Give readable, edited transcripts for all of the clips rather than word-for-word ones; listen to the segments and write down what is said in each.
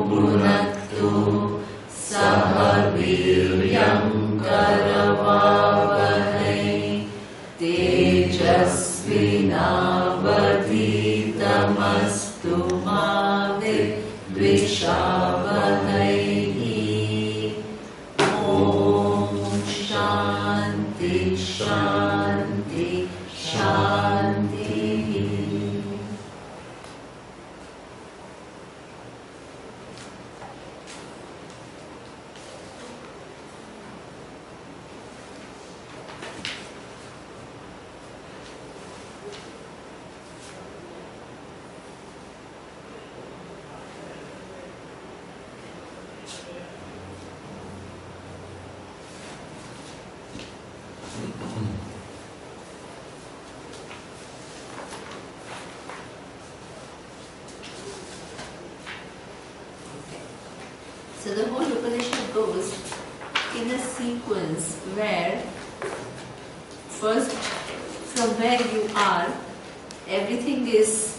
भुनक्तु सह वीर्यं करवावहै तेजस्विनावधीतमस्तु मा विद्विषावहै। ॐ शान्ति शान्ति शान्ति। So the whole Upanishad goes in a sequence where first from where you are, everything is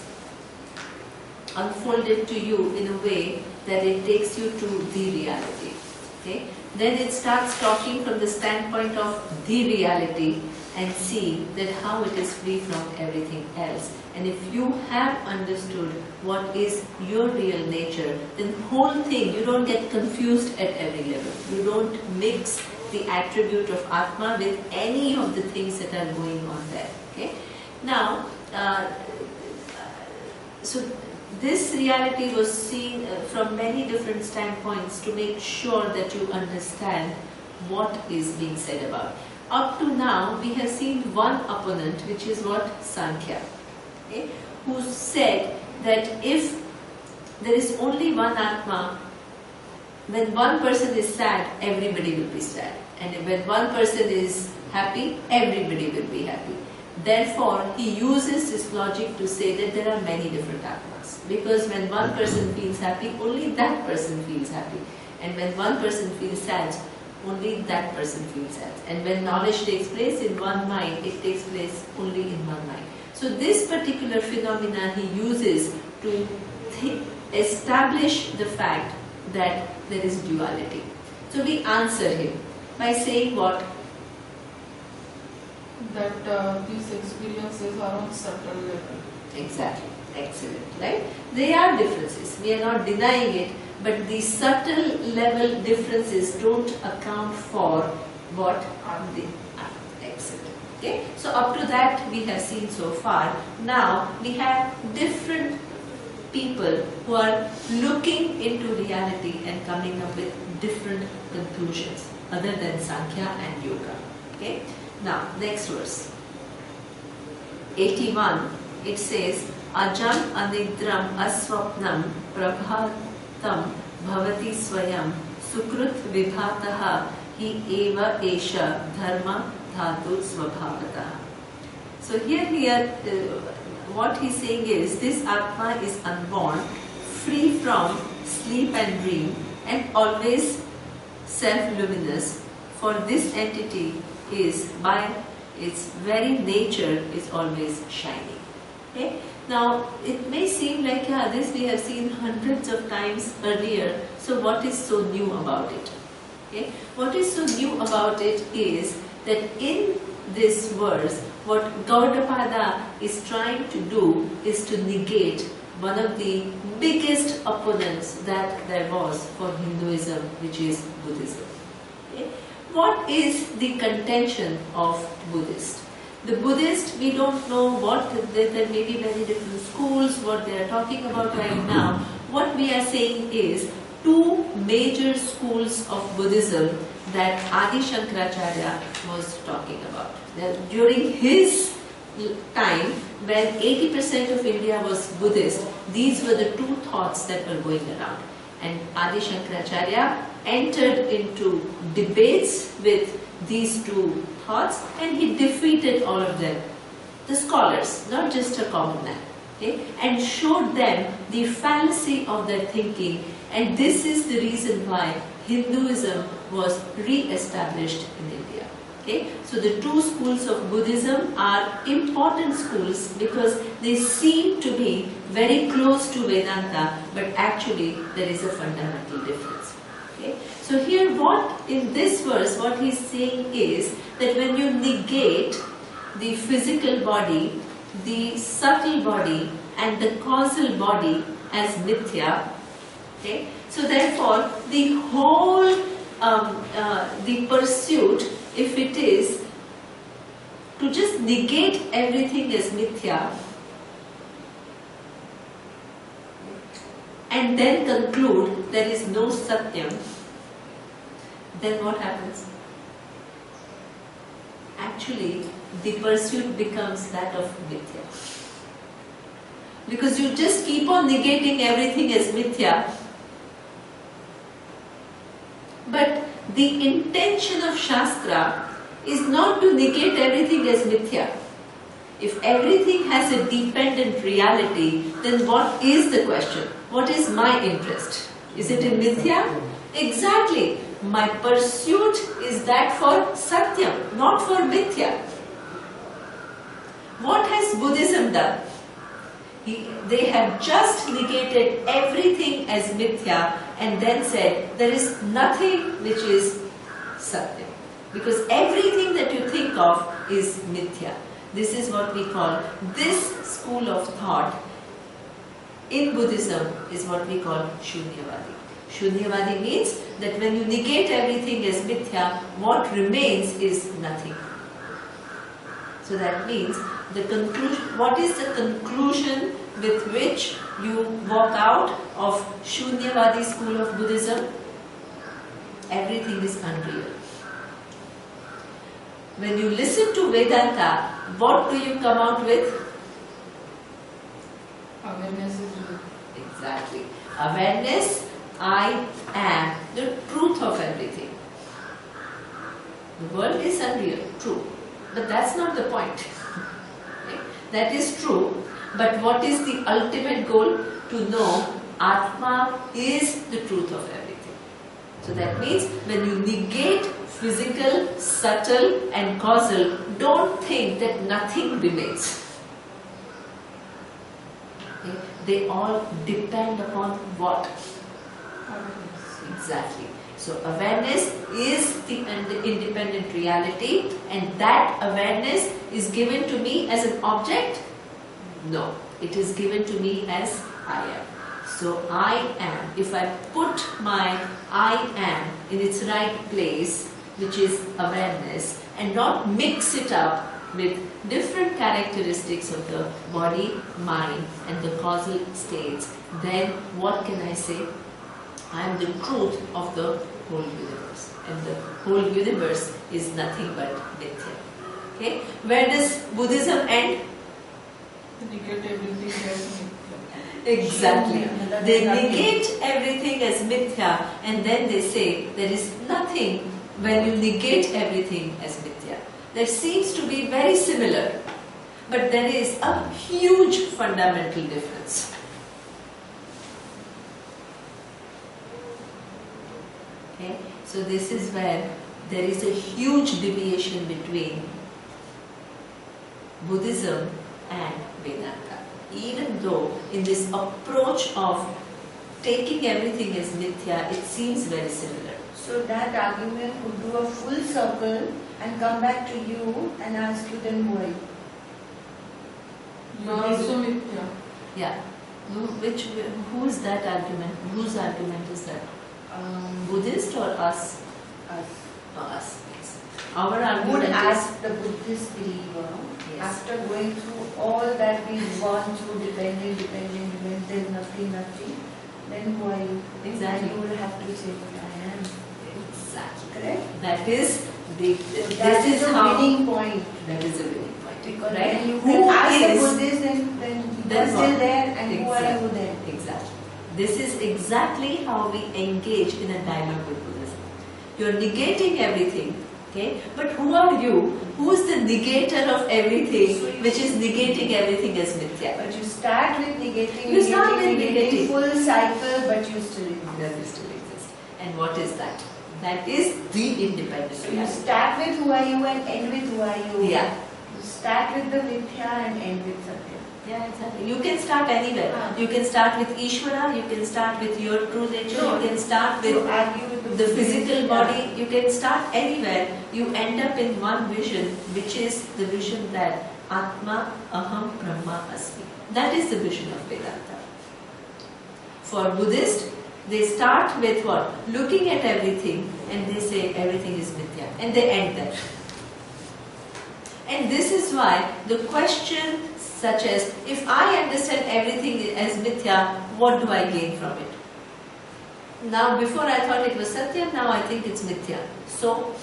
unfolded to you in a way that it takes you to the reality. Okay? Then it starts talking from the standpoint of the reality and see that how it is free from everything else. And if you have understood what is your real nature, then the whole thing, you don't get confused at every level. You don't mix the attribute of Atma with any of the things that are going on there. Okay? Now, so this reality was seen from many different standpoints to make sure that you understand what is being said about. Up to now, we have seen one opponent, which is what? Sankhya. Okay, who said that if there is only one Atma, when one person is sad, everybody will be sad. And when one person is happy, everybody will be happy. Therefore, he uses this logic to say that there are many different Atmas. Because when one person feels happy, only that person feels happy. And when one person feels sad, only that person feels sad. And when knowledge takes place in one mind, it takes place only in one mind. So this particular phenomena he uses to establish the fact that there is duality. So we answer him by saying what? That these experiences are on subtle level. Exactly. Excellent. Right? They are differences. We are not denying it. But the subtle level differences don't account for what are the excellent. Okay? So up to that we have seen so far. Now we have different people who are looking into reality and coming up with different conclusions other than Sankhya and Yoga. Okay? Now next verse. 81. It says, Ajam anidram aswapnam prabhatam bhavati swayam sukrut vibhataha hi eva esha dharma dhatu svabhavataha. So here what he's saying is, this Atma is unborn, free from sleep and dream, and always self-luminous. For this entity is, by its very nature, is always shining. Okay? Now, it may seem like, yeah, this we have seen hundreds of times earlier, so what is so new about it? Okay? What is so new about it is that in this verse, what Gaudapada is trying to do is to negate one of the biggest opponents that there was for Hinduism, which is Buddhism. Okay? What is the contention of Buddhist? The Buddhist, we don't know what, there may be many different schools, what they are talking about right now. What we are saying is two major schools of Buddhism that Adi Shankaracharya was talking about. During his time, when 80% of India was Buddhist, these were the two thoughts that were going around. And Adi Shankaracharya entered into debates with these two thoughts and he defeated all of them, the scholars, not just a common man, okay? And showed them the fallacy of their thinking, and this is the reason why Hinduism was re-established in India. Okay, so the two schools of Buddhism are important schools because they seem to be very close to Vedanta, but actually there is a fundamental difference. Okay, so here in this verse what he is saying is that when you negate the physical body, the subtle body and the causal body as mithya, okay, so therefore the whole the pursuit, if it is to just negate everything as mithya and then conclude there is no satyam, then what happens? Actually, the pursuit becomes that of mithya. Because you just keep on negating everything as mithya. But the intention of Shastra is not to negate everything as mithya. If everything has a dependent reality, then what is the question? What is my interest? Is it in mithya? Exactly. My pursuit is that for satyam, not for mithya. What has Buddhism done? They have just negated everything as mithya and then said there is nothing which is satyam. Because everything that you think of is mithya. This is what we call, this school of thought in Buddhism is what we call Shunyavadi. Shunyavadi means that when you negate everything as mithya, what remains is nothing. So that means the conclusion, what is the conclusion with which you walk out of Shunyavadi school of Buddhism? Everything is unreal. When you listen to Vedanta, what do you come out with? Awareness is real. Exactly. Awareness, I am the truth of everything. The world is unreal, true. But that's not the point. Okay? That is true. But what is the ultimate goal? To know Atma is the truth of everything. So that means when you negate physical, subtle and causal, don't think that nothing remains. Okay? They all depend upon what? Awareness. Exactly. So awareness is the independent reality, and that awareness is given to me as an object? No. It is given to me as I am. So I am. If I put my I am in its right place, which is awareness, and not mix it up with different characteristics of the body, mind and the causal states, then what can I say? I am the truth of the whole universe, and the whole universe is nothing but mithya. Okay? Where does Buddhism end? Negate everything as mithya. Exactly. They negate everything as mithya, and then they say there is nothing when you negate everything as mithya. That seems to be very similar, but there is a huge fundamental difference. Okay? So this is where there is a huge deviation between Buddhism and Vedanta. Even though in this approach of taking everything as mithya, it seems very similar. So that argument would do a full circle and come back to you and ask you then why. You are also mithya. Yeah. Who is that argument? Whose argument is that? Buddhist or us? Us. Us. Yes. Our Would argument ask the Buddhist believer, Yes. after going through all that we've gone through, dependent, there's nothing, then who are you? Exactly. And you will have to say that I am. Exactly. Correct? That is the. That this is a how. winning point. That is a winning point. Because right? when you Who can ask is- the Buddhist, then you Then are what? still there, and who are Exactly. you then? Exactly. This is exactly how we engage in a dialogue with Buddhism. You are negating everything, okay? But who are you? Who is the negator of everything, which is negating everything as mithya? But you start with negating, You start with negating. full cycle, but you still ignore. Does it still exist? And what is that? That is the independent So you reality. start with who are you and end with who are you. Yeah. You start with the Mithya and end with Satya. Yeah, exactly. You can start anywhere. Ah. You can start with Ishvara, you can start with your true nature, No, you can start To with argue with the physical Yeah. body, you can start anywhere. You end up in one vision, which is the vision that Atma Aham Brahma Asmi. That is the vision of Vedanta. For Buddhists, they start with what? Looking at everything and they say everything is mithya. And they end there. And this is why the question such as, if I understand everything as mithya, what do I gain from it? Now before I thought it was satya, now I think it's mithya. So,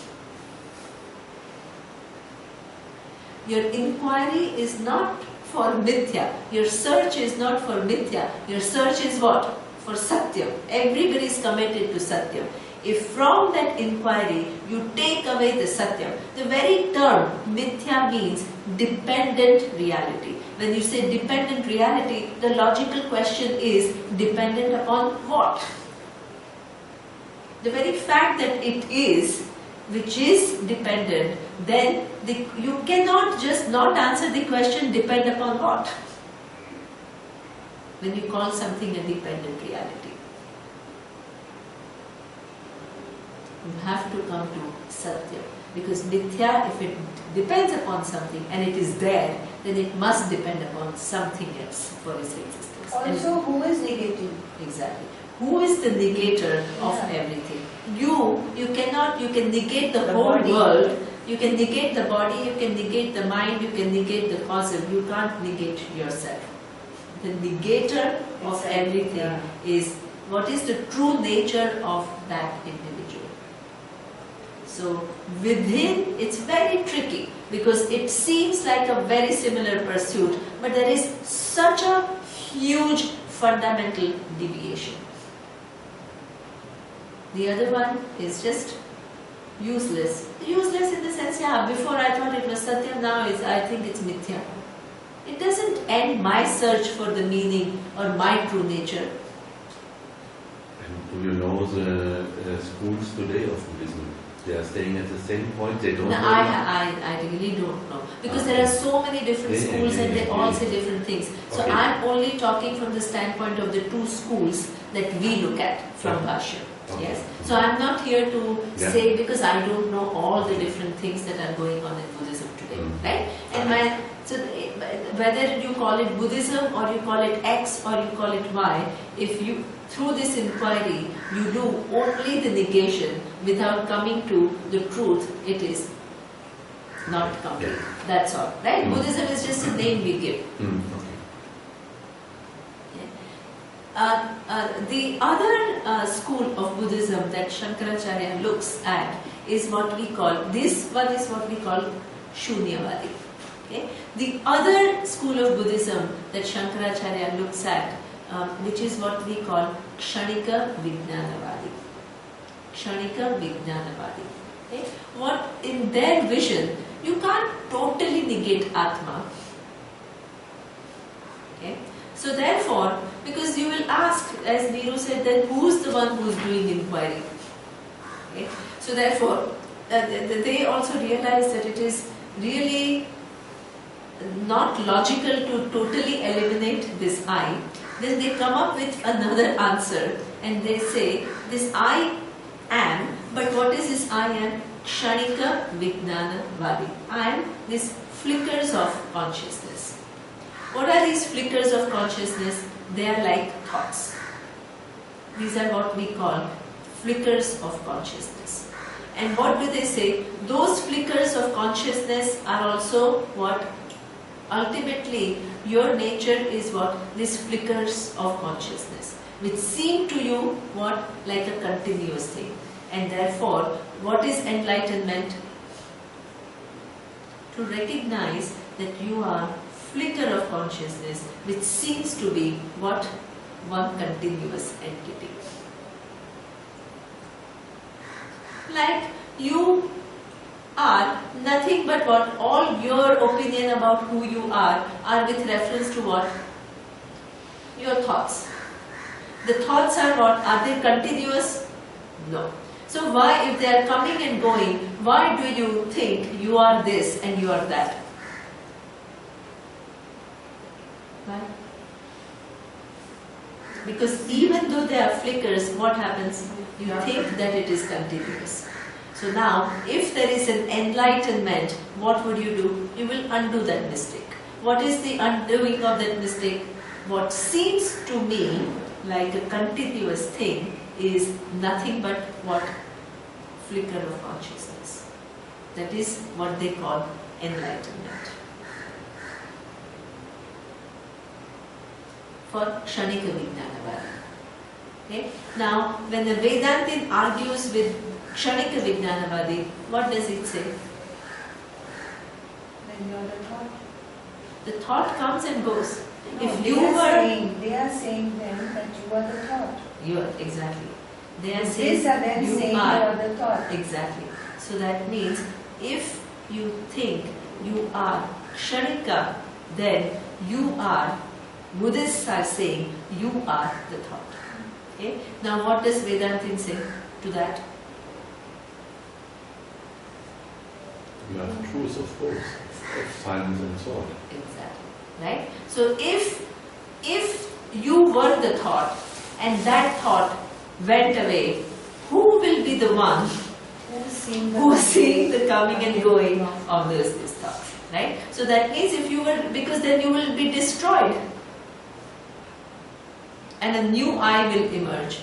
your inquiry is not for mithya. Your search is not for mithya. Your search is what? For satyam. Everybody is committed to satyam. If from that inquiry you take away the satyam, the very term mithya means dependent reality. When you say dependent reality, the logical question is dependent upon what? The very fact that it is, which is dependent, then you cannot just not answer the question depend upon what? When you call something a dependent reality. You have to come to Satya. Because mithya, if it depends upon something and it is there, then it must depend upon something else for its existence. Also, who is negating? Exactly. Who is the negator of Yeah. everything? You can negate the The whole body. world. You can negate the body, you can negate the mind, you can negate the causal. You can't negate yourself. The negator of Exactly. everything Yeah. is what is the true nature of that individual. So within, it's very tricky because it seems like a very similar pursuit, but there is such a huge fundamental deviation. The other one is just useless. Useless in the sense, yeah, before I thought it was Satyam, now I think it's Mithya. It doesn't end my search for the meaning or my true nature. And do you know the schools today of Buddhism? They are staying at the same point. They don't. No, know. I really don't know because there are so many different Yeah, schools and they yeah, all yeah. say different things. So Okay. I'm only talking from the standpoint of the two schools that we look at from Okay. Bhashya. Okay. Yes. So I'm not here to Yeah. say because I don't know all the different things that are going on in Buddhism today, right? And whether you call it Buddhism or you call it X or you call it Y, if you through this inquiry you do only the negation without coming to the truth, it is not complete. Yeah. That's all, right? Mm. Buddhism is just a name we give. Okay. The other school of Buddhism that Shankaracharya looks at is what we call, this one is what we call Shunyavadi. Okay? The other school of Buddhism that Shankaracharya looks at, which is what we call Kshanika Vijnanavadi. Kshanika Vijnanavadi. Okay? What in their vision, you can't totally negate Atma. Okay? So therefore, because you will ask, as Neeru said, then who's the one who's doing inquiry? Okay? So therefore, they also realize that it is really not logical to totally eliminate this I. Then they come up with another answer and they say, this I am, but what is this I am? Kshanika Vijnana Vadi. I am these flickers of consciousness. What are these flickers of consciousness? They are like thoughts. These are what we call flickers of consciousness. And what do they say? Those flickers of consciousness are also what? Ultimately, your nature is what? These flickers of consciousness, which seem to you what? Like a continuous thing. And therefore, what is enlightenment? To recognize that you are flicker of consciousness, which seems to be what? One continuous entity. Like you are nothing but what? All your opinion about who you are with reference to what? Your thoughts. The thoughts are what? Are they continuous? No. So why, if they are coming and going, why do you think you are this and you are that? Why? Because even though they are flickers, what happens? You think that it is continuous. So now, if there is an enlightenment, what would you do? You will undo that mistake. What is the undoing of that mistake? What seems to me like a continuous thing is nothing but what? Flicker of consciousness. That is what they call enlightenment. For Kshanika Vijnanavadi. Okay? Now, when the Vedantin argues with Kshanika Vijnanavadi, what does it say? Then you are the thought. The thought comes and goes. No, If they you are were... saying, they are saying then that you are the thought. You are, exactly. They are These saying are then you saying are. you are the thought. Exactly. So that means if you think you are Kshanika, then you are, Buddhists are saying you are the thought. Okay? Now what does Vedantin say to that? You have truth of both, of silence and thought. Exactly. Right? So if you were the thought and that thought went away, who will be the one who is seeing the coming and going of this thought? Right? So that means if you were, because then you will be destroyed and a new I will emerge.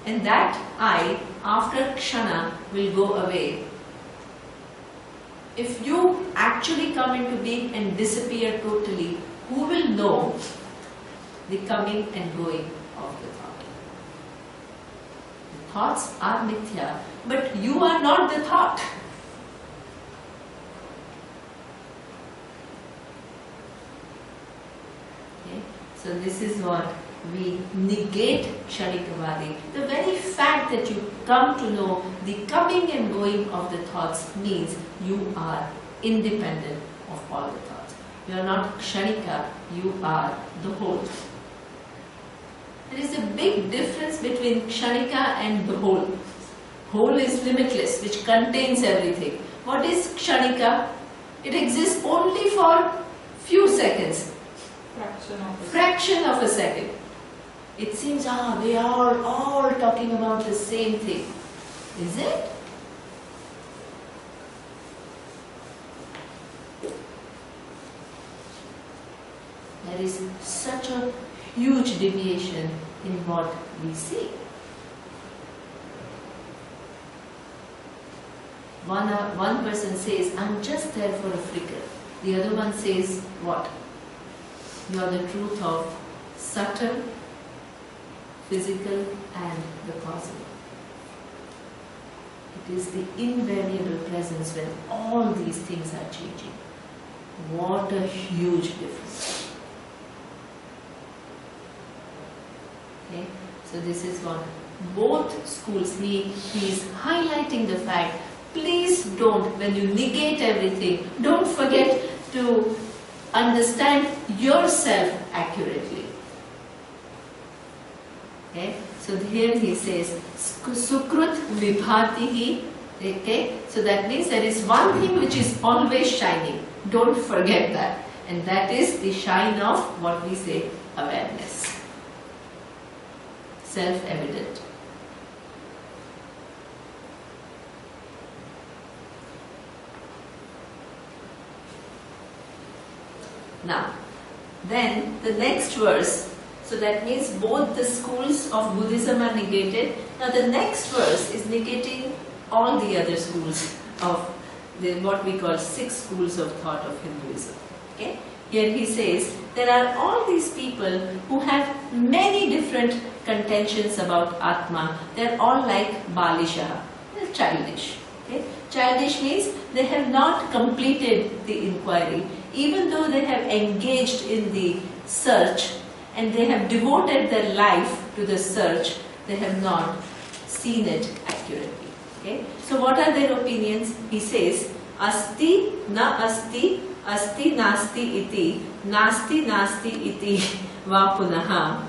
And that I, after Kshana, will go away. If you actually come into being and disappear totally, who will know the coming and going of the thought? The thoughts are mithya, but you are not the thought. Okay? So this is what we negate Kshanikavadi. The very fact that you come to know the coming and going of the thoughts means you are independent of all the thoughts. You are not Kshanika, you are the whole. There is a big difference between Kshanika and the whole. Whole is limitless, which contains everything. What is Kshanika? It exists only for few seconds. Fraction of a second. It seems, they are all talking about the same thing. Is it? There is such a huge deviation in what we see. One person says, I'm just there for a flicker. The other one says, what? You are the truth of subtle, physical and the causal. It is the invariable presence when all these things are changing. What a huge difference. Okay? So this is what both schools, he is highlighting the fact, please don't, when you negate everything, don't forget to understand yourself accurately. Okay? So here he says, Sukrut vibhatihi. Okay? So that means there is one thing which is always shining. Don't forget that. And that is the shine of what we say, awareness. Self-evident. Now, then the next verse, so that means both the schools of Buddhism are negated. Now the next verse is negating all the other schools of what we call 6 schools of thought of Hinduism. Okay? Here he says, there are all these people who have many different contentions about Atma. They are all like Balishaha. They are childish. Okay? Childish means they have not completed the inquiry. Even though they have engaged in the search and they have devoted their life to the search, they have not seen it accurately. Okay? So what are their opinions? He says, Asti na asti, asti nasti iti, nasti nasti iti va punaha,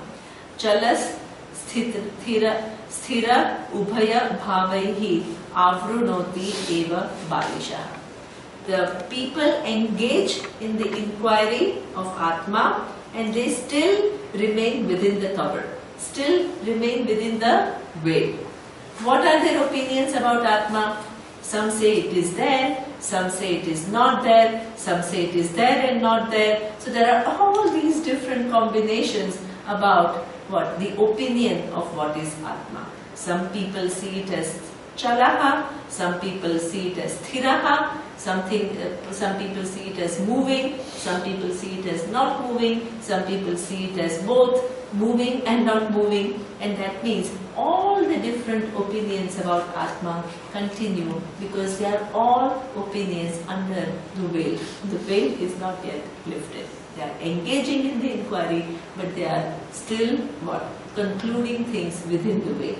chalas स्थिर उभय भावैहि आवृणोति eva balisha. The people engage in the inquiry of Atma and they still remain within the cover, still remain within the veil. What are their opinions about Atma? Some say it is there, some say it is not there, some say it is there and not there. So there are all these different combinations about what the opinion of what is Atma. Some people see it as Chalaha, some people see it as Thiraha, some people see it as moving, some people see it as not moving, some people see it as both moving and not moving, and that means all the different opinions about Atma continue because they are all opinions under the veil. The veil is not yet lifted. They are engaging in the inquiry, but they are still what? Concluding things within the veil.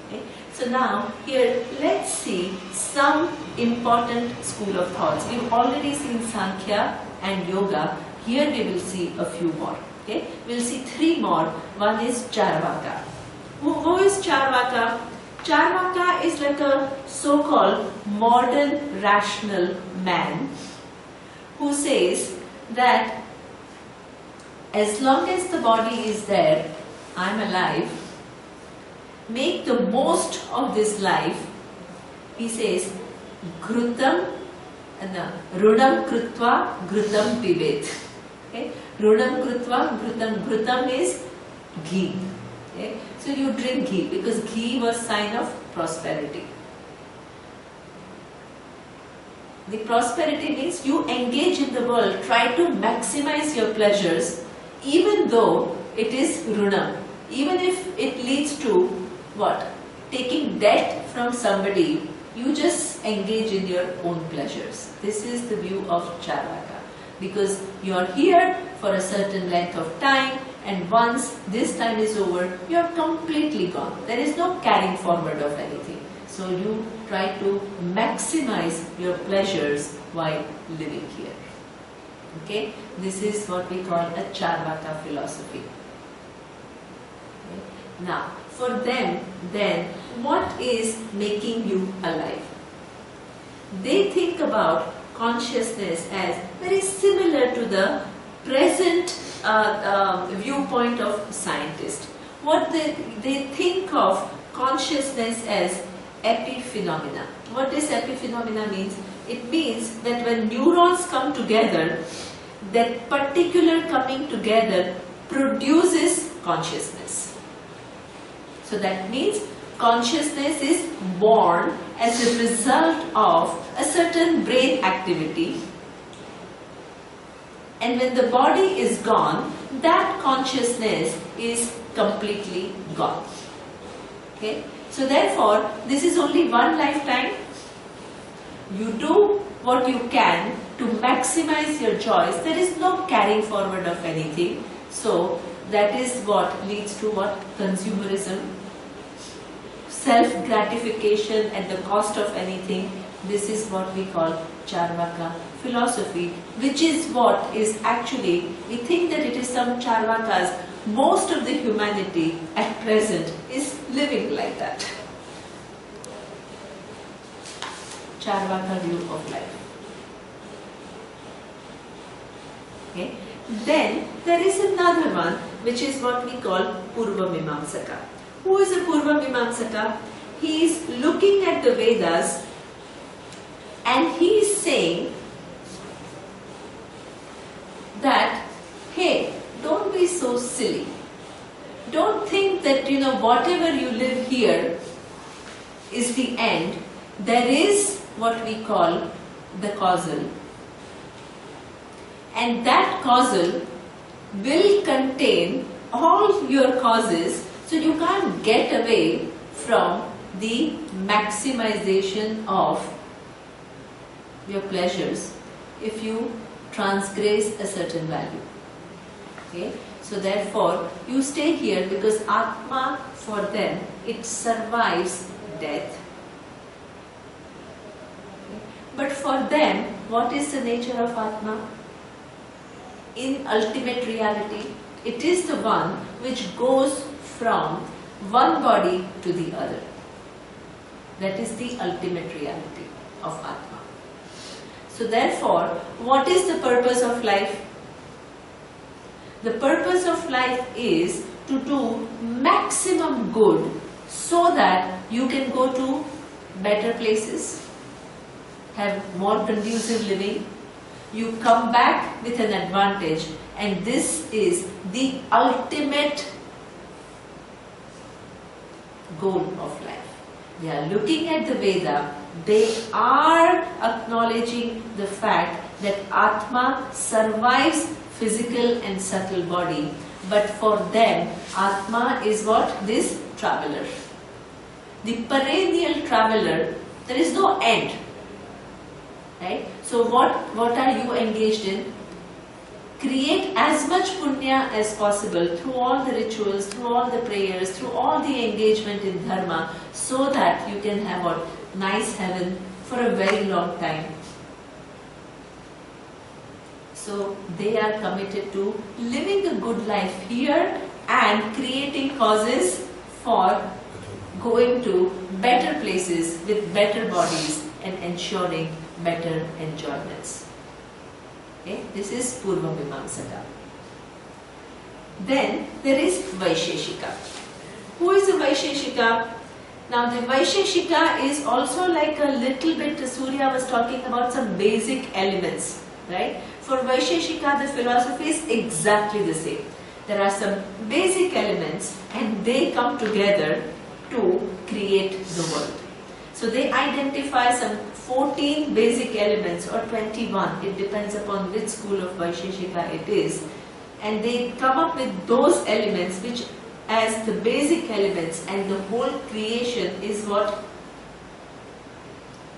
Okay? So now here let's see some important school of thoughts. We've already seen Sankhya and Yoga. Here we will see a few more. Okay? We'll see 3 more. One is Charvaka. Who is Charvaka? Charvaka is like a so-called modern rational man who says that as long as the body is there, I'm alive, make the most of this life. He says, Ghrutam, Runam Krutva, Ghrutam Pivet. Okay? Runam Krutva, Ghrutam. Ghrutam is ghee. Okay? So you drink ghee because ghee was sign of prosperity. The prosperity means you engage in the world, try to maximize your pleasures, even though it is runam, even if it leads to what? Taking debt from somebody, you just engage in your own pleasures. This is the view of Charvaka. Because you are here for a certain length of time, and once this time is over, you are completely gone. There is no carrying forward of anything. So you try to maximize your pleasures while living here. Okay? This is what we call a Charvaka philosophy. Okay? Now, for them, then, what is making you alive? They think about consciousness as very similar to the present viewpoint of scientists. What they think of consciousness as epiphenomena. What does epiphenomena means? It means that when neurons come together, that particular coming together produces consciousness. So that means consciousness is born as a result of a certain brain activity, and when the body is gone, that consciousness is completely gone. Okay? So therefore, this is only one lifetime. You do what you can to maximize your joys. There is no carrying forward of anything. So that is what leads to what? Consumerism, self-gratification at the cost of anything. This is what we call Charvaka philosophy, which is what is actually, we think that it is some Charvakas. Most of the humanity at present is living like that. Charvaka view of life. Okay. Then there is another one which is what we call Purva Mimamsaka. Who is a Purva Mimamsaka? He is looking at the Vedas and he is saying that, hey, don't be so silly. Don't think that, whatever you live here is the end. There is what we call the causal. And that causal will contain all your causes, so you can't get away from the maximization of your pleasures if you transgress a certain value. Okay? So therefore, you stay here because Atma, for them, it survives death. Okay? But for them, what is the nature of Atma? In ultimate reality, it is the one which goes from one body to the other. That is the ultimate reality of Atma. So therefore, what is the purpose of life? The purpose of life is to do maximum good so that you can go to better places, have more conducive living, you come back with an advantage, and this is the ultimate goal of life. They are looking at the Veda, they are acknowledging the fact that Atma survives physical and subtle body, but for them Atma is what? This traveler. The perennial traveler, there is no end. Right? So what are you engaged in? Create as much punya as possible through all the rituals, through all the prayers, through all the engagement in dharma, so that you can have a nice heaven for a very long time. So they are committed to living a good life here and creating causes for going to better places with better bodies and ensuring better enjoyments. Okay? This is Purva Mimamsaka. Then there is Vaisheshika. Who is the Vaisheshika? Now the Vaisheshika is also like a little bit, Surya was talking about some basic elements, right? For Vaisheshika the philosophy is exactly the same. There are some basic elements and they come together to create the world. So they identify some 14 basic elements or 21, it depends upon which school of Vaisheshika it is, and they come up with those elements which as the basic elements, and the whole creation is what?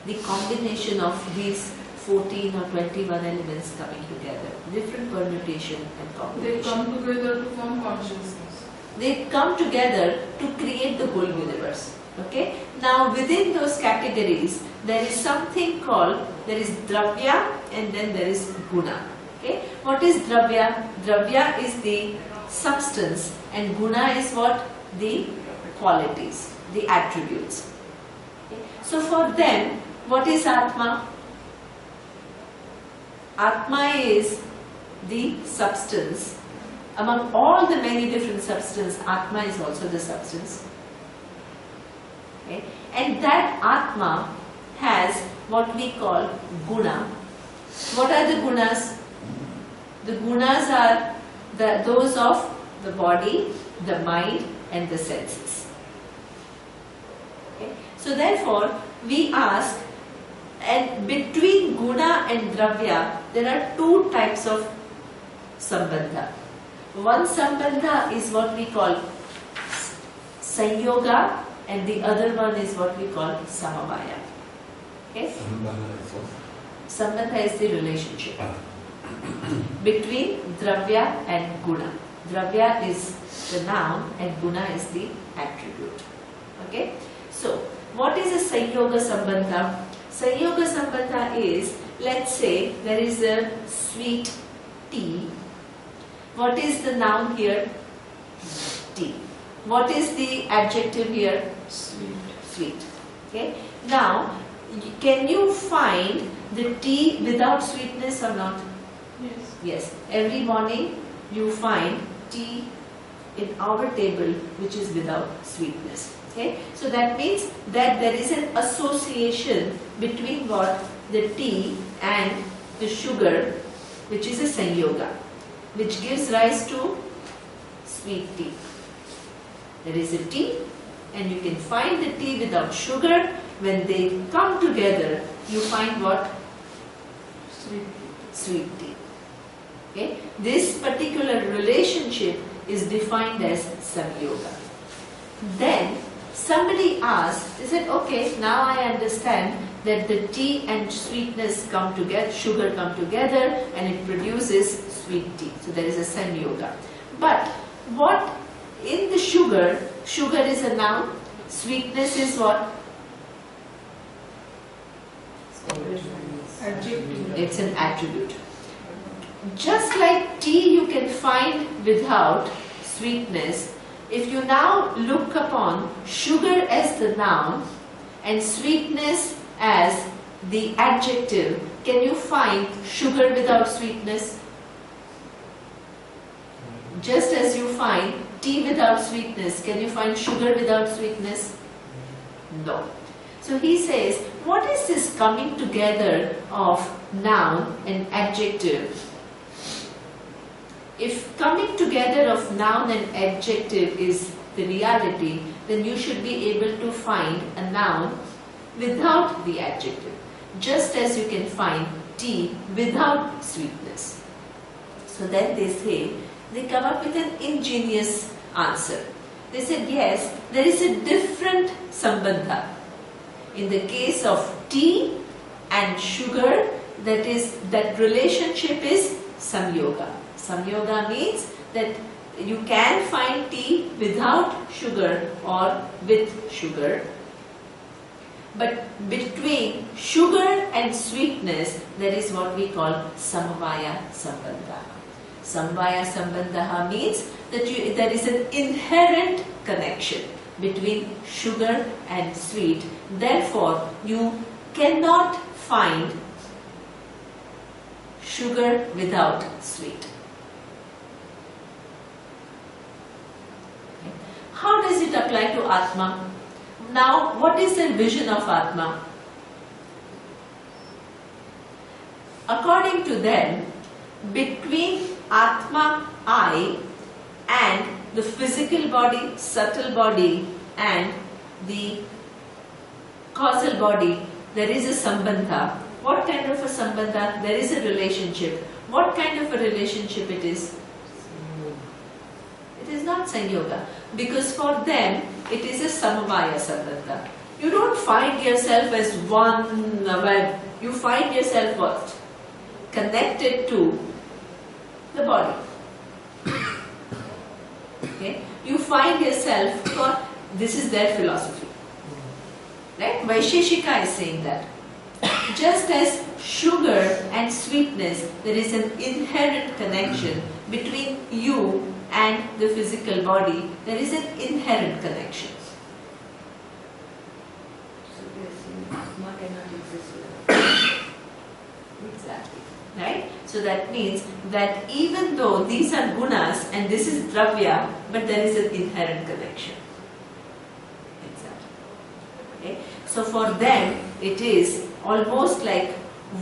The combination of these 14 or 21 elements coming together, different permutation and combination. They come together to form consciousness. They come together to create the whole universe. Okay. Now within those categories, there is something called, there is Dravya and then there is Guna. Okay. What is Dravya? Dravya is the substance and Guna is what? The qualities, the attributes. Okay. So for them, what is Atma? Atma is the substance. Among all the many different substances, Atma is also the substance. Okay. And that Atma has what we call Guna. What are the Gunas? The Gunas are those of the body, the mind and the senses. Okay. So therefore, we ask, and between Guna and Dravya, there are two types of Sambandha. One Sambandha is what we call Sanyoga and the other one is what we call Samavaya. Okay? Sambandha is the relationship between Dravya and Guna. Dravya is the noun and Guna is the attribute. Okay? So, what is a Sanyoga Sambandha? Sanyoga Sambandha is, let's say there is a sweet tea. What is the noun here? Tea. What is the adjective here? Sweet. Sweet. Okay? Now, can you find the tea without sweetness or not? Yes. Yes. Every morning you find tea in our table which is without sweetness. Okay? So that means that there is an association between what? The tea and the sugar, which is a Sanyoga, which gives rise to sweet tea. There is a tea and you can find the tea without sugar. When they come together, you find what? Sweet. Sweet tea. Okay? This particular relationship is defined as Samyoga. Then somebody asked, they said, okay, now I understand that the tea and sweetness come together, sugar come together and it produces sweet tea. So there is a Sanyoga. But what in the sugar, sugar is a noun, sweetness is what? Adjective. It's an attribute. Just like tea you can find without sweetness, if you now look upon sugar as the noun and sweetness as the adjective, can you find sugar without sweetness? Just as you find tea without sweetness, can you find sugar without sweetness? No. So he says, what is this coming together of noun and adjective? If coming together of noun and adjective is the reality, then you should be able to find a noun without the adjective, just as you can find tea without sweetness. So then they say, they come up with an ingenious answer. They said, yes, there is a different sambandha. In the case of tea and sugar, that relationship is samyoga. Samyoga means that you can find tea without sugar or with sugar. But between sugar and sweetness, there is what we call samvaya sambandha. Samvaya sambandha means that there is an inherent connection between sugar and sweet. Therefore, you cannot find sugar without sweet. How does it apply to Atma? Now, what is the vision of Atma? According to them, between Atma, I, and the physical body, subtle body, and the causal body, there is a sambandha. What kind of a sambandha? There is a relationship. What kind of a relationship it is? It is not sanyoga, because for them it is a samavaya sambandha. You don't find yourself as one, well, you find yourself what? Connected to the body. Okay? You find yourself, this is their philosophy. Right? Vaisheshika is saying that. Just as sugar and sweetness, there is an inherent connection between you and the physical body. There is an inherent connection. So we are saying Atma cannot exist without. Exactly. Right? So that means that even though these are gunas and this is dravya, but there is an inherent connection. Exactly. Okay? So for them, it is almost like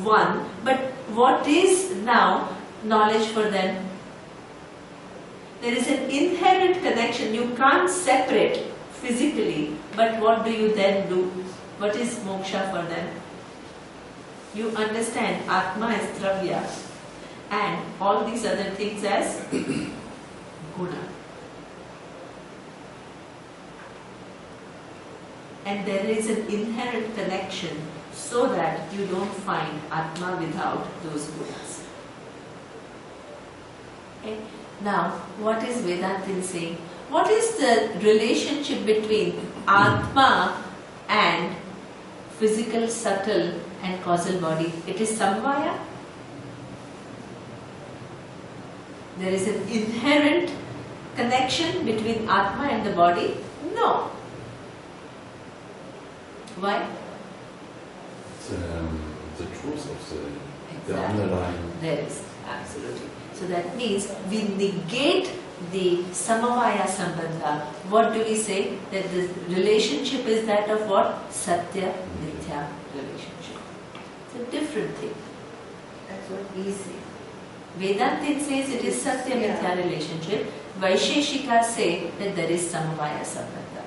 one, but what is now knowledge for them? There is an inherent connection. You can't separate physically, but what do you then do? What is moksha for them? You understand Atma as dravya and all these other things as guna. And there is an inherent connection so that you don't find Atma without those gunas. Okay? Now, what is Vedantin saying? What is the relationship between Atma and physical, subtle and causal body? It is samvaya. There is an inherent connection between Atma and the body? No. Why? It's the truth of the Exactly. underlying. There is, absolutely. So that means we negate the samavaya sambandha. What do we say? That the relationship is that of what? Satya mithya relationship. It's a different thing. That's what we say. Vedantin says it is Satya Mithya relationship. Vaisheshika say that there is Samavaya Sambandha.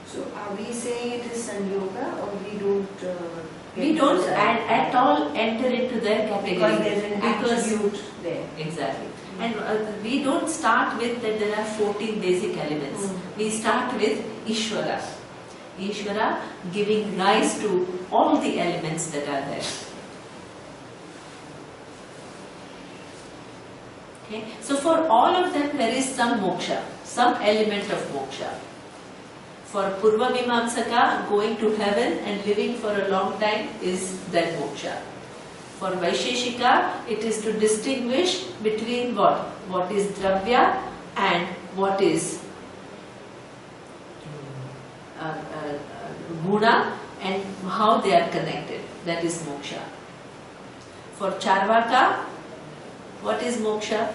So are we saying it is Sanyoga or we don't We don't at all enter into their category. because there is an Because- attribute there. Exactly. And we don't start with that there are 14 basic elements. We start with Ishvara. Ishvara giving rise to all the elements that are there. Okay? So for all of them there is some moksha, some element of moksha. For Purva Mimamsaka, going to heaven and living for a long time is that moksha. For Vaisheshika, it is to distinguish between what? What is dravya and what is guna and how they are connected. That is moksha. For Charvaka, what is moksha?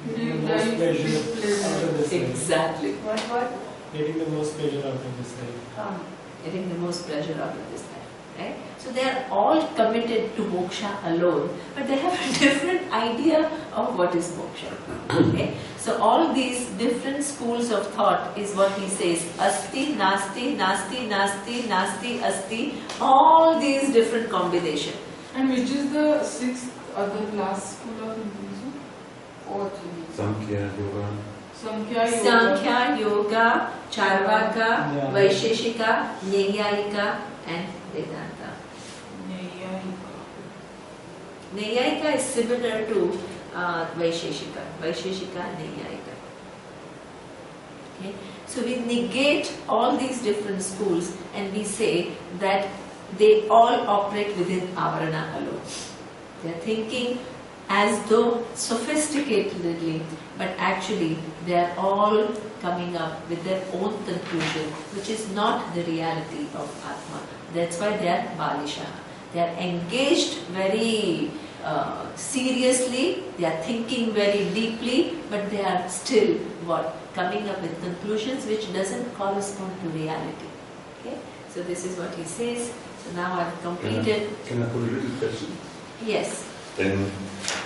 Getting the most life pleasure with pleasure. out of this life. Exactly. What? Getting the most pleasure out of this life. Getting the most pleasure out of this life. Right? So they are all committed to moksha alone, but they have a different idea of what is moksha. Okay? So all these different schools of thought is what he says: asti, nasti, nasti, nasti, nasti, asti. All these different combinations. And which is the sixth other last school of Hinduism? Fourth. Samkhya Yoga. Samkhya Yoga. Sankhya, Yoga, Charvaka, Yeah. Vaisheshika, Nyayayika, and Vedanta. Nyayayika. Nyayayika is similar to Vaisheshika. Vaisheshika, Nyayayika. Okay? So we negate all these different schools and we say that they all operate within Avarana alone. They are thinking as though sophisticatedly, but actually they are all coming up with their own conclusion, which is not the reality of Atma. That's why they are Balisha. They are engaged very seriously, they are thinking very deeply, but they are still what? Coming up with conclusions which doesn't correspond to reality. Okay? So this is what he says. So now I've completed. Can I put a little question? Yes. Then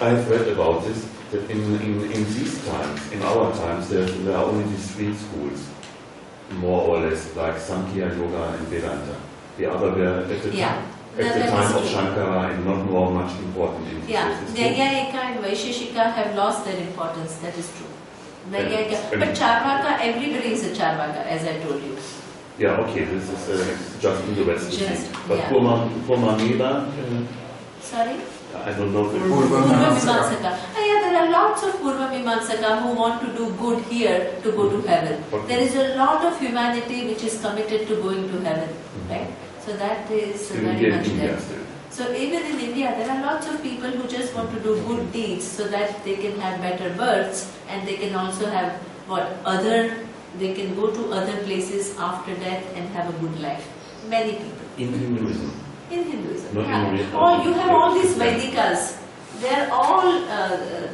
I've read about this, that in these times, in our times, there are only these three schools, more or less, like Samkhya, Yoga and Vedanta. The other were at the Yeah. time, No, at the that time is of true. Shankara and not more much important in Yeah, this. Is true? Nyayayika and Vaisheshika have lost their importance, that is true. Nyayayika, And- but Charvaka, everybody is a Charvaka, as I told you. Yeah, okay, this is just in the West. Just, But yeah. Purma Mela, Sorry? I don't know. Purva Purva Mimamsaka. Mimamsaka. Yeah, there are lots of Purva Mimamsaka who want to do good here to go to heaven. Okay. There is a lot of humanity which is committed to going to heaven, right? So that is In very India, much India there. still. So even in India, there are lots of people who just want to do good deeds so that they can have better births and they can also have they can go to other places after death and have a good life. Many people. In Hinduism. In Hinduism, Not yeah. in India. All, you have all these Vedikas. They are all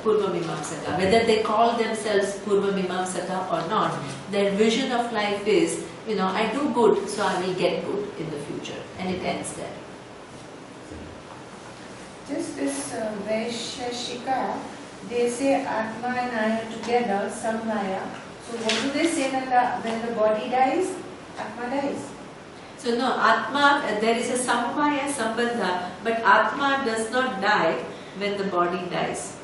Purva Mimamsaka. Whether they call themselves Purva Mimamsaka or not, their vision of life is, I do good, so I will get good in the future. And it ends there. Just this Vaisheshika, they say Atma and I are together, Samvaya. So what do they say when the body dies? Atma dies. So no, Atma, there is a Samvaya Sambandha, but Atma does not die when the body dies.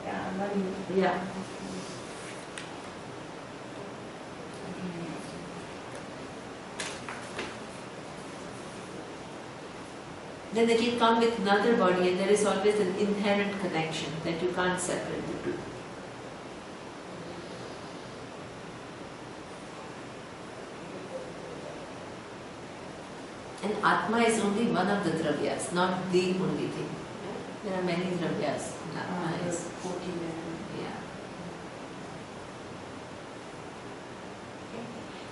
Yeah, Mani. Yeah. Then it will come with another body and there is always an inherent connection that you can't separate the two. And Atma is only one of the dravyas, not the only thing. There are many dravyas. Atma is. Yeah.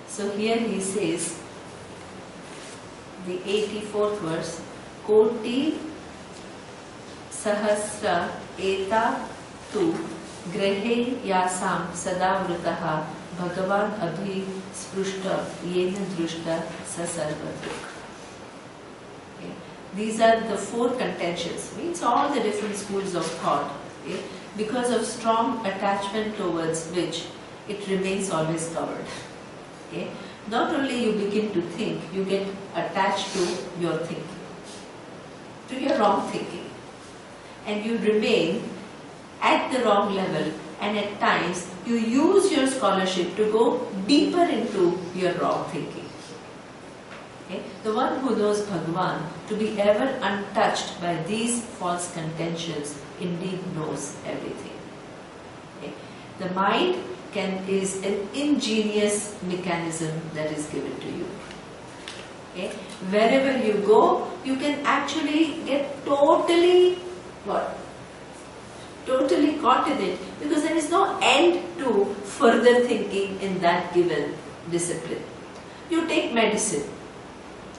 So here he says, the 84th verse, Koti Sahasra Eta Tu Grehe Yasam Sadavrutaha Bhagavan Abhi Sprushta Yena Drushta Sasarvatuk. These are the four contentions, means all the different schools of thought, okay, because of strong attachment towards which it remains always covered. Okay. Not only you begin to think, you get attached to your thinking, to your wrong thinking, and you remain at the wrong level, and at times you use your scholarship to go deeper into your wrong thinking. Okay? The one who knows Bhagavan to be ever untouched by these false contentions indeed knows everything. Okay? The mind is an ingenious mechanism that is given to you. Okay? Wherever you go, you can actually get totally totally caught in it, because there is no end to further thinking in that given discipline. You take medicine.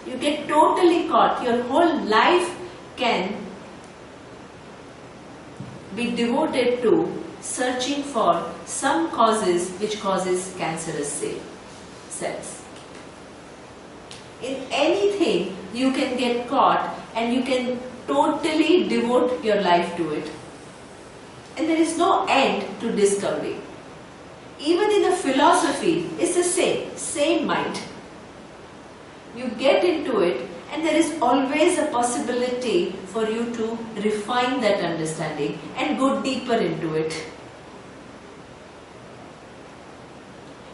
You get totally caught. Your whole life can be devoted to searching for some causes which causes cancerous cells. In anything you can get caught and you can totally devote your life to it. And there is no end to discovery. Even in a philosophy, it's the same mind. You get into it and there is always a possibility for you to refine that understanding and go deeper into it.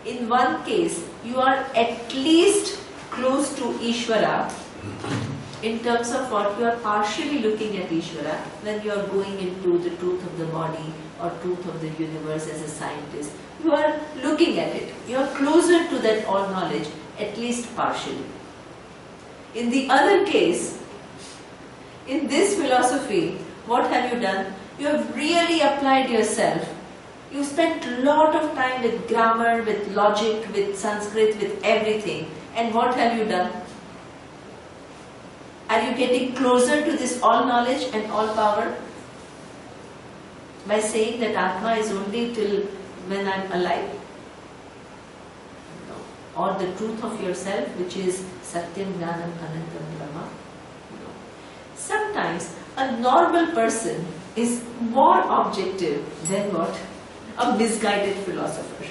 In one case, you are at least close to Ishvara in terms of what you are partially looking at Ishvara when you are going into the truth of the body or truth of the universe as a scientist. You are looking at it. You are closer to that all knowledge, at least partially. In the other case, in this philosophy, what have you done? You have really applied yourself. You spent a lot of time with grammar, with logic, with Sanskrit, with everything. And what have you done? Are you getting closer to this all knowledge and all power? By saying that Atma is only till when I am alive? No. Or the truth of yourself, which is Satyam Jnanam Anantam Brahma? No. Sometimes a normal person is more objective than what? A misguided philosopher.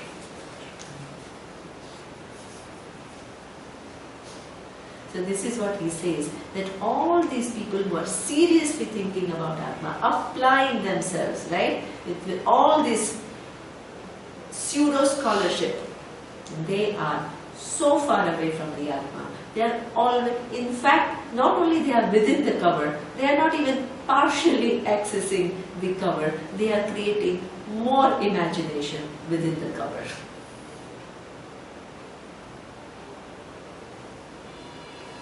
So this is what he says, that all these people who are seriously thinking about Atma, applying themselves, right, with all this pseudo-scholarship, they are so far away from the Atma. They are all, in fact, not only they are within the cover, they are not even partially accessing the cover, they are creating more imagination within the cover.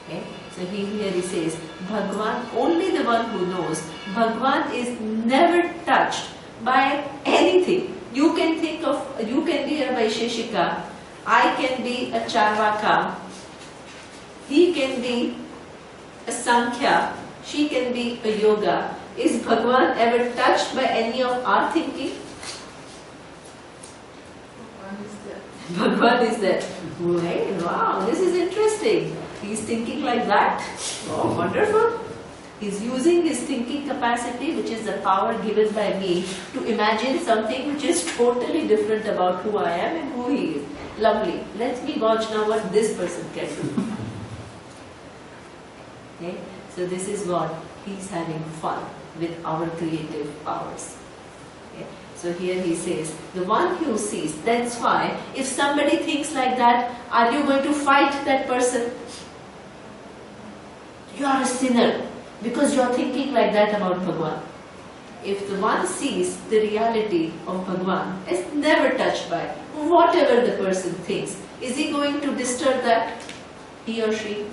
Okay? So here he says, Bhagwan, only the one who knows, Bhagwan is never touched by anything. You can think of, you can be a Vaisheshika, I can be a Charvaka, he can be a Sankhya, she can be a Yoga. Is Bhagwan ever touched by any of our thinking? Bhagwan is there. Hey, wow, this is interesting. He's thinking like that. Oh, wonderful. He's using his thinking capacity, which is the power given by me, to imagine something which is totally different about who I am and who he is. Lovely. Let me watch now what this person can do. Okay? So this is what he's having fun with our creative powers. Okay? So here he says, the one who sees, that's why if somebody thinks like that, are you going to fight that person? You are a sinner because you are thinking like that about Bhagwan. If the one sees the reality of Bhagwan is never touched by whatever the person thinks, is he going to disturb that? He or she?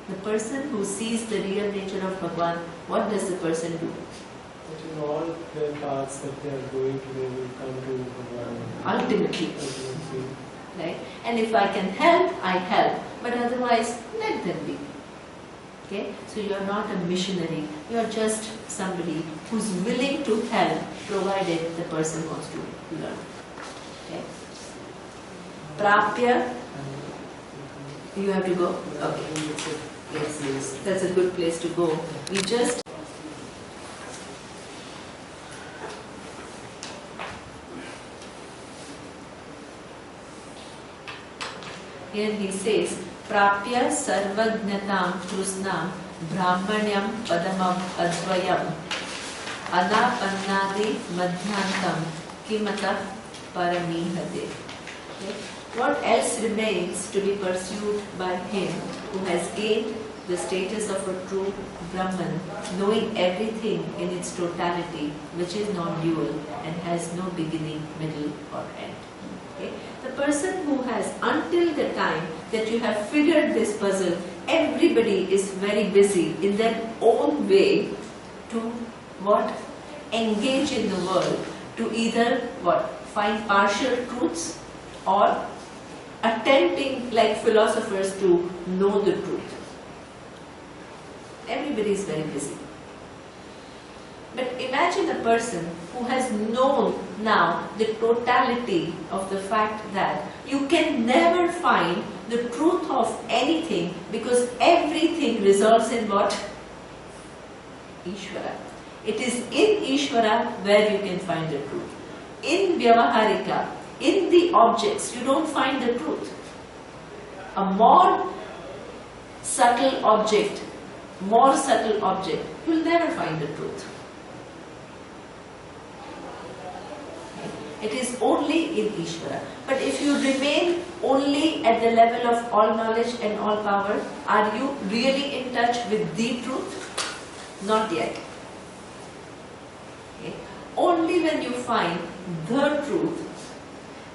The person who sees the real nature of Bhagwan, what does the person do? That in all the paths that they are going to, they will come to Bhagwan. Ultimately. Ultimately. Right? And if I can help, I help. But otherwise, let them be. Okay? So you are not a missionary. You are just somebody who's willing to help, provided the person wants to learn. Okay? Prapya, you have to go? Okay. Yes, that's a good place to go. We just... Here he says, Prapya sarvajnatam krusnam brahmanyam padamam advayam anapannadi madhyantam kimata paramihate. Okay? What else remains to be pursued by him who has gained the status of a true Brahman, knowing everything in its totality, which is non-dual and has no beginning, middle or end? Okay? The person who has, until the time that you have figured this puzzle, everybody is very busy in their own way to what? Engage in the world, to either what? Find partial truths or attempting like philosophers to know the truth. Everybody is very busy. But imagine a person who has known now the totality of the fact that you can never find the truth of anything because everything resolves in what? Ishvara. It is in Ishvara where you can find the truth. In Vyavaharika, in the objects, you don't find the truth. A more subtle object, you will never find the truth. It is only in Ishvara. But if you remain only at the level of all knowledge and all power, are you really in touch with the truth? Not yet. Okay. Only when you find the truth,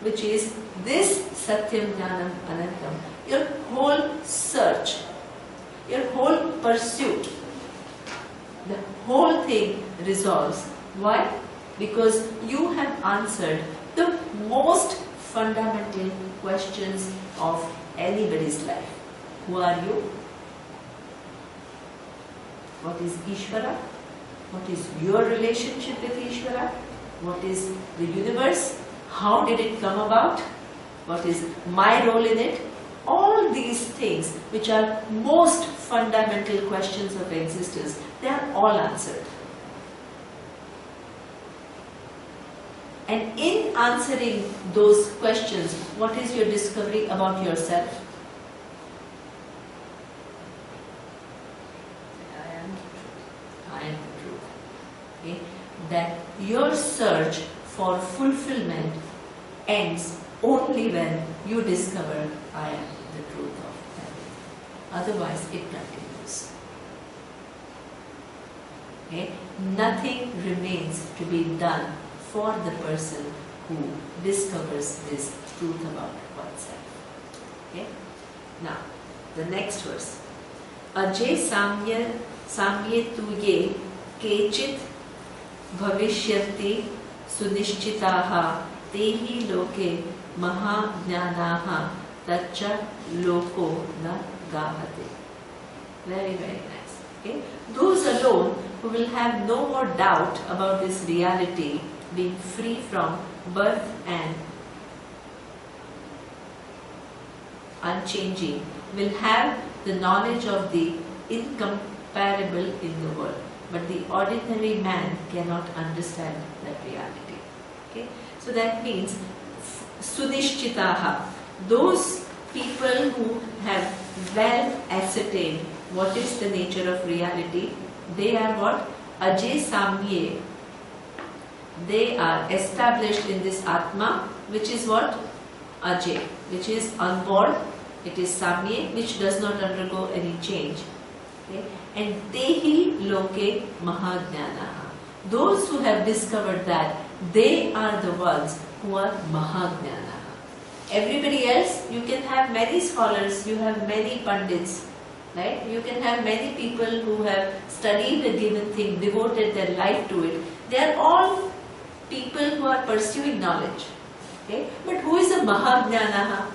which is this Satyam Jnanam Anantam, your whole search, your whole pursuit, the whole thing resolves. Why? Because you have answered the most fundamental questions of anybody's life. Who are you? What is Ishvara? What is your relationship with Ishvara? What is the universe? How did it come about? What is my role in it? All these things, which are most fundamental questions of existence, they are all answered. And in answering those questions, what is your discovery about yourself? I am the truth. Okay? That your search for fulfillment ends only when you discover I am the truth of everything. Otherwise, it continues. Okay? Nothing remains to be done for the person who discovers this truth about oneself. Okay? Now, the next verse. Ajay samye tuye kechit bhavishyati sunishchitaha tehi loke mahajnanaha tacha loko na gahate. Very, very nice. Okay? Those alone who will have no more doubt about this reality, being free from birth and unchanging, will have the knowledge of the incomparable in the world. But the ordinary man cannot understand that reality. Okay? So that means sunishchitaha, those people who have well ascertained what is the nature of reality, they are what? Ajay samye. They are established in this Atma, which is what? Ajay, which is unborn. It is Samye, which does not undergo any change. Okay? And Tehi Loke Mahajnanaha. Those who have discovered that, they are the ones who are Mahajnanaha. Everybody else, you can have many scholars, you have many pandits, right? You can have many people who have studied a given thing, devoted their life to it. They are all people who are pursuing knowledge. Okay? But who is a Mahajnanaha?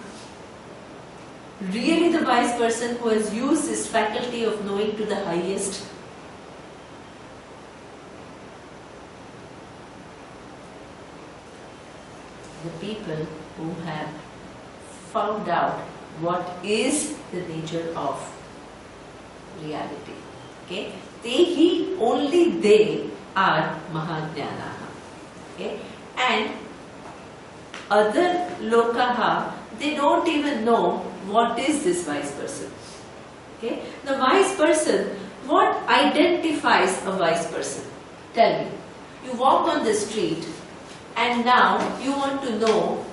Really the wise person who has used his faculty of knowing to the highest. The people who have found out what is the nature of reality. Okay? Only they are Mahajnanaha. Okay? And other lokaha, they don't even know what is this wise person. Okay? The wise person, what identifies a wise person? Tell me. You walk on the street and now you want to know,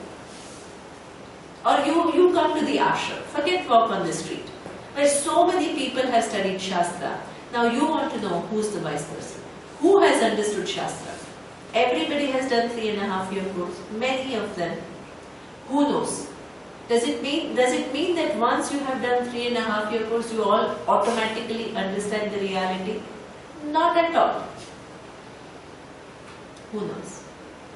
or you come to the ashram, forget walk on the street, where so many people have studied Shastra. Now you want to know who's the wise person. Who has understood Shastra? Everybody has done 3.5-year course, many of them. Who knows? Does it mean that once you have done 3.5-year course, you all automatically understand the reality? Not at all. Who knows?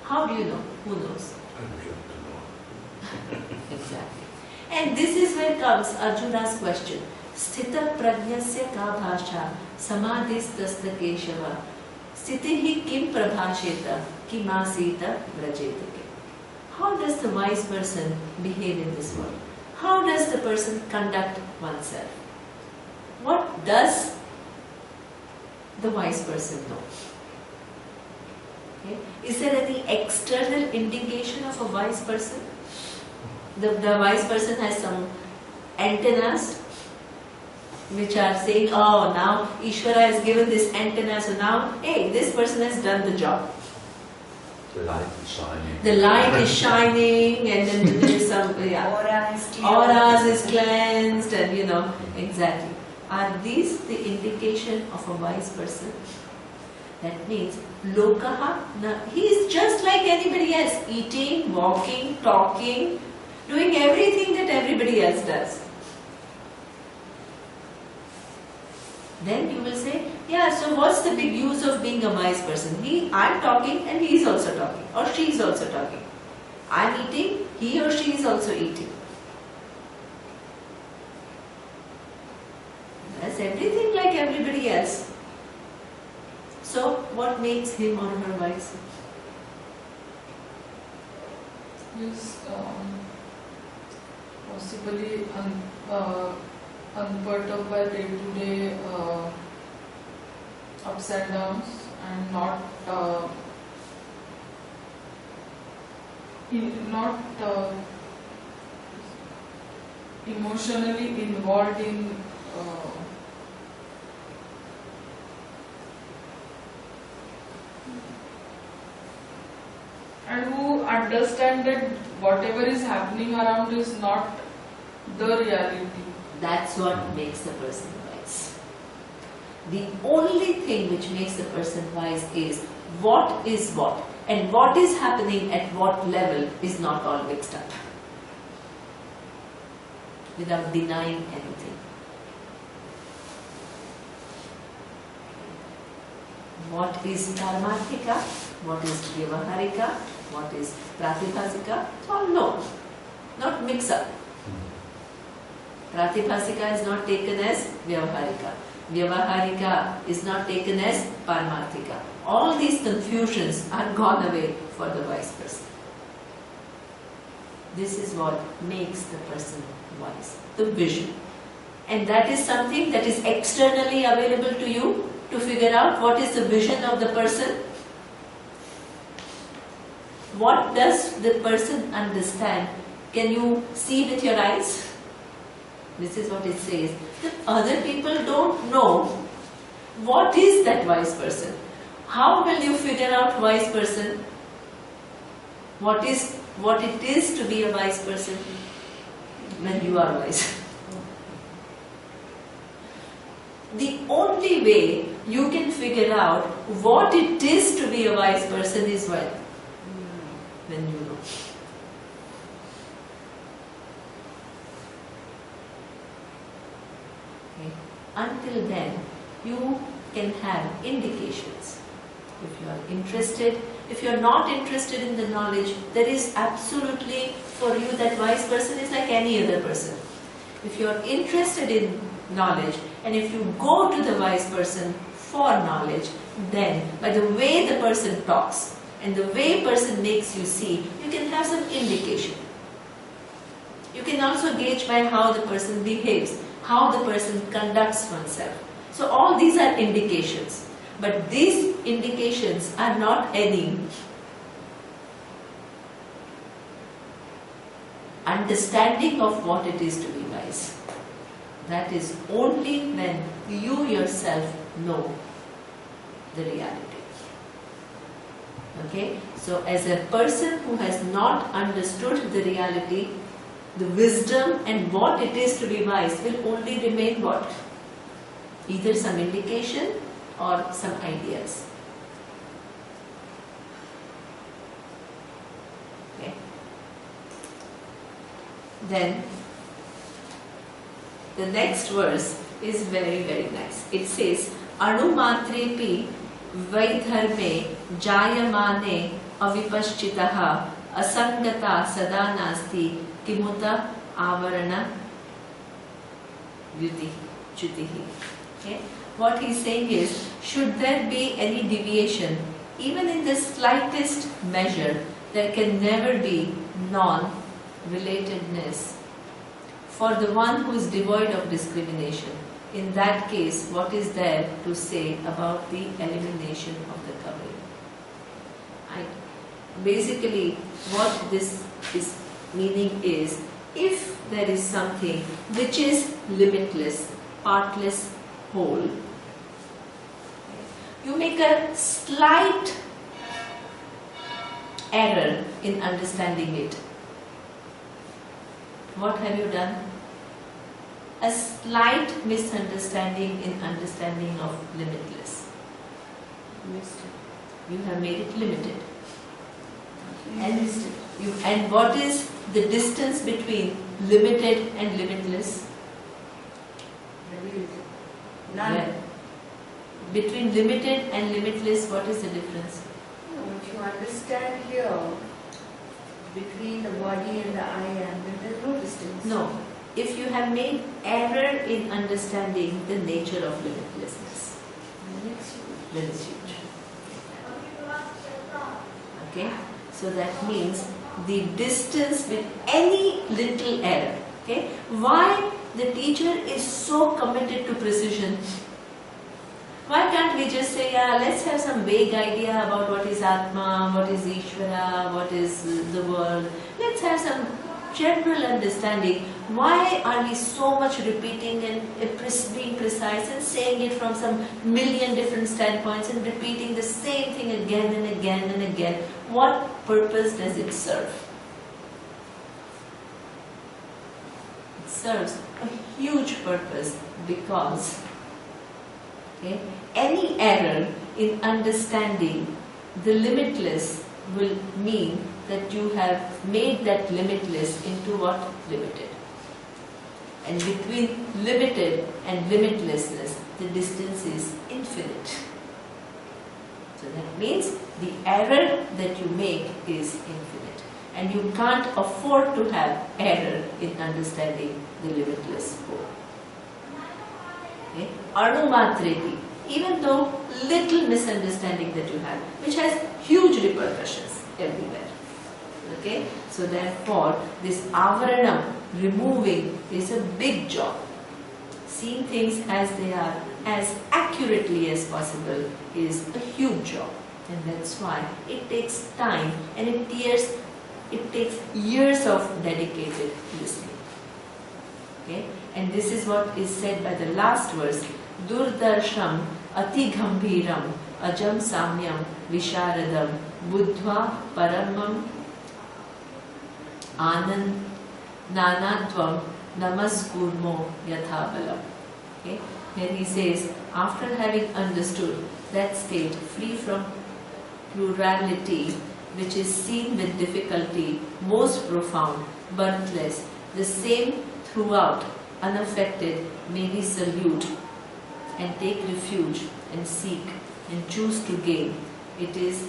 How do you know? Who knows? I would like to know. Exactly. And this is where comes Arjuna's question. Sthita prajnasya ka bhasha samadhistasta keshava sthitihi kim prabhasheta kimasita vrajeta. How does the wise person behave in this world? How does the person conduct oneself? What does the wise person know? Okay. Is there any external indication of a wise person? The wise person has some antennas which are saying, oh, now Ishvara has given this antenna, so now, hey, this person has done the job. The light is shining. The light is shining, and then there is some auras is cleansed, and exactly. Are these the indication of a wise person? That means lokaha, he is just like anybody else, eating, walking, talking, doing everything that everybody else does. Then you will say, yeah, so what's the big use of being a wise person? I'm talking and he is also talking, or she is also talking. I'm eating, he or she is also eating. Does everything like everybody else. So what makes him or her wise? Is possibly unperturbed by day-to-day ups and downs, and not emotionally involved in and who understand that whatever is happening around is not the reality. That's what makes the person wise. The only thing which makes the person wise is what is what, and what is happening at what level is not all mixed up, without denying anything. What is karmatika, what is vyavaharika, what is pratibhasika, it's all known, not mix up. Pratibhasika is not taken as vyavaharika. Vyavaharika is not taken as paramarthika. All these confusions are gone away for the wise person. This is what makes the person wise, the vision. And that is something that is externally available to you to figure out what is the vision of the person. What does the person understand? Can you see with your eyes? This is what it says. That other people don't know what is that wise person. How will you figure out wise person? What it is to be a wise person when you are wise? The only way you can figure out what it is to be a wise person is when you know. Okay. Until then, you can have indications. If you are interested, if you are not interested in the knowledge, there is absolutely for you that wise person is like any other person. If you are interested in knowledge, and if you go to the wise person for knowledge, then by the way the person talks and the way person makes you see, you can have some indication. You can also gauge by how the person behaves, how the person conducts oneself. So all these are indications. But these indications are not any understanding of what it is to be wise. That is only when you yourself know the reality. Okay? So as a person who has not understood the reality, the wisdom and what it is to be wise will only remain what? Either some indication or some ideas. Okay. Then the next verse is very, very nice. It says, Anumatrepi vaidharme jayamane avipaschitaha asangata sada nasti kimuta avarana chutihi. Okay? What he's saying is, should there be any deviation, even in the slightest measure, there can never be non-relatedness for the one who is devoid of discrimination. In that case, what is there to say about the elimination of the covering? Basically, what this is meaning is, if there is something which is limitless, partless, whole, you make a slight error in understanding it. What have you done? A slight misunderstanding in understanding of limitless. You have made it limited. And what is the distance between limited and limitless? None. Yeah. Between limited and limitless, what is the difference? If you understand here, between the body and the I am, then there is no distance. No. If you have made error in understanding the nature of limitlessness, then it's huge. Okay? So that means the distance with any little error. Okay? Why the teacher is so committed to precision? Why can't we just say, yeah, let's have some vague idea about what is Atma, what is Ishvara, what is the world. Let's have some general understanding. Why are we so much repeating and being precise and saying it from some million different standpoints and repeating the same thing again and again and again? What purpose does it serve? It serves a huge purpose because any error in understanding the limitless will mean that you have made that limitless into what? Limited. And between limited and limitlessness, the distance is infinite. So that means the error that you make is infinite. And you can't afford to have error in understanding the limitless whole. Okay? Anumatreti, even though little misunderstanding that you have, which has huge repercussions everywhere. Okay? So therefore, this avaranam, removing, is a big job. Seeing things as they are, as accurately as possible, is a huge job. And that's why it takes time and it takes years of dedicated listening. Okay? And this is what is said by the last verse, Durdarsham ati gambhiram ajam samyam visharadam buddhva paramam anand nanatvam namaskurmo yathabalam. Okay? Then he says, after having understood that state free from plurality, which is seen with difficulty, most profound, birthless, the same throughout, unaffected, may we salute and take refuge and seek and choose to gain. It is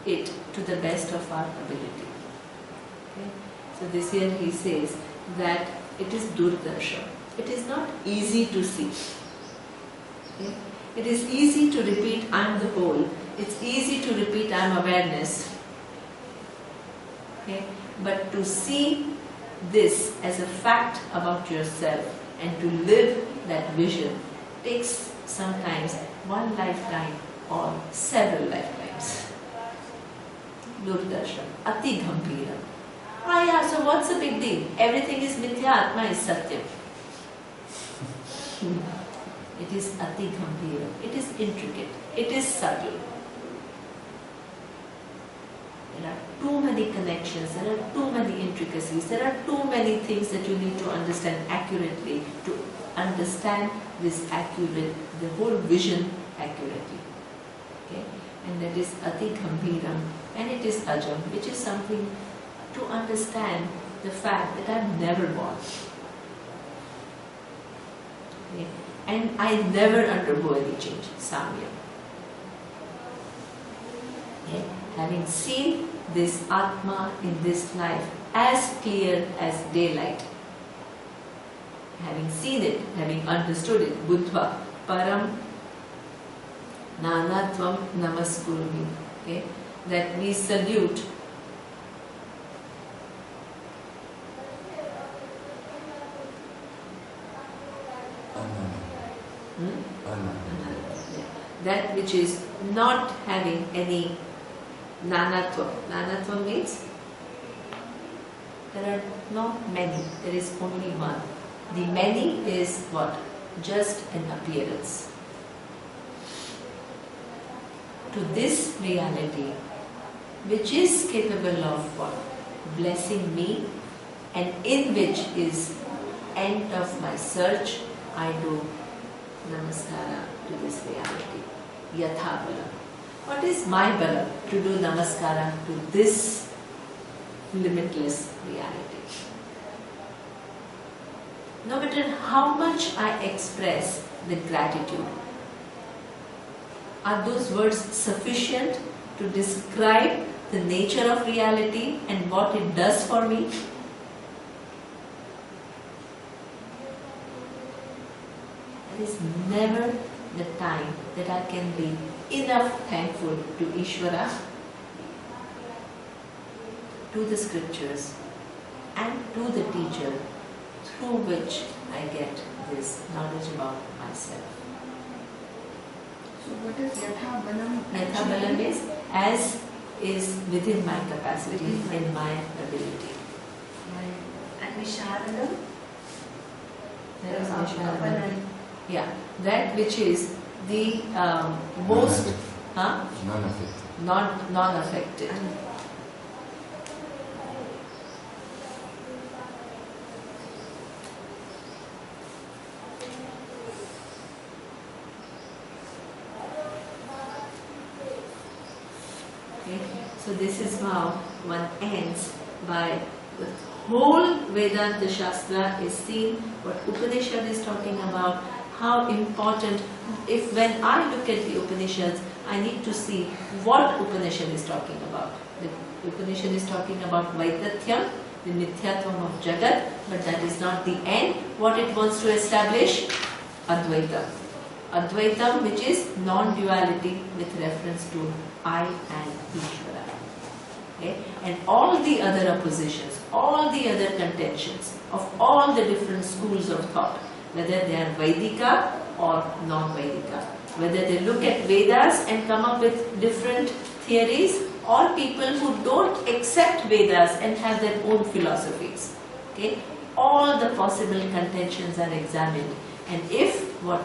it to the best of our ability. Okay? So this here he says that it is durdarsha. It is not easy to see. Okay? It is easy to repeat, I am the whole. It's easy to repeat, I am awareness. Okay? But to see this as a fact about yourself and to live that vision takes sometimes one lifetime or several lifetimes. Durdarshan, ati gambhira. Ah yeah, so what's the big deal? Everything is mithya, Atma is satyam. It is ati gambhira. It is intricate. It is subtle. There are too many connections, there are too many intricacies, there are too many things that you need to understand accurately to understand this accurate, the whole vision accurately. Okay? And that is ati gambhiram, and it is ajam, which is something to understand the fact that I am never born. Okay? And I never undergo any change, samyam. Okay? Having seen this Atma in this life as clear as daylight, having seen it, having understood it, buddha, param nanatvam namaskurmi, okay, that we salute that which is not having any nanatva. Nanatva means there are not many, there is only one. The many is what? Just an appearance. To this reality, which is capable of what? Blessing me, and in which is end of my search, I do namaskara to this reality. Yatha bala. What is my bala to do namaskara to this limitless reality? No matter how much I express with gratitude, are those words sufficient to describe the nature of reality and what it does for me? There is never the time that I can be enough thankful to Ishvara, to the scriptures, and to the teacher through which I get this knowledge about myself. So what is Yatha Balam? Yatha Balam is as is within my capacity and my ability. And Visharadam? That is Visharadam. Yeah, that which is the most non-affected. Okay, so this is how one ends by the whole Vedanta Shastra is seen, what Upanishad is talking about, how important, if when I look at the Upanishads, I need to see what Upanishad is talking about. The Upanishad is talking about Vaitatyam, the Mithyatvam of Jagat, but that is not the end. What it wants to establish? Advaitam. Advaitam, which is non-duality with reference to I and Ishvara. Okay? And all the other oppositions, all the other contentions of all the different schools of thought, whether they are Vaidika or non-Vaidika, whether they look at Vedas and come up with different theories, or people who don't accept Vedas and have their own philosophies. Okay? All the possible contentions are examined, and if what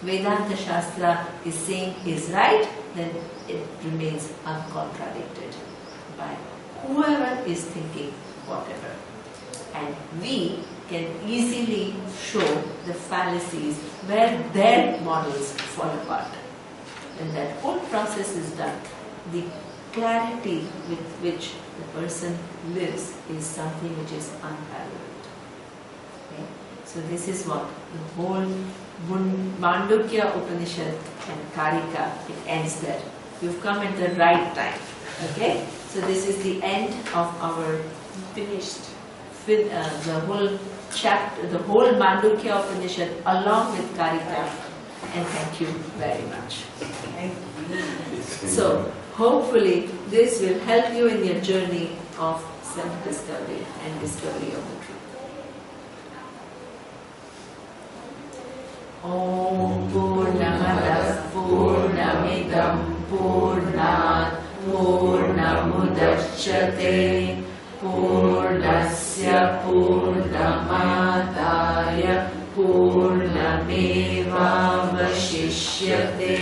Vedanta Shastra is saying is right, then it remains uncontradicted by whoever is thinking whatever. And we can easily show the fallacies where their models fall apart. When that whole process is done, the clarity with which the person lives is something which is unparalleled. Okay? So this is what the whole Mandukya Upanishad and Karika, it ends there. You've come at the right time. Okay? So this is the end of our finished with the whole chapter, the whole Mandukya Upanishad along with Karika. And thank you very much. So hopefully this will help you in your journey of self-discovery and discovery of the truth. Om Purnamadah Purnamidam Purnat Purnamudachyate Purnasya Purnamadaya Purnameva Vashishyate.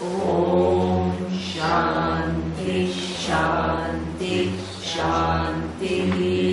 Om Shanti Shanti Shanti.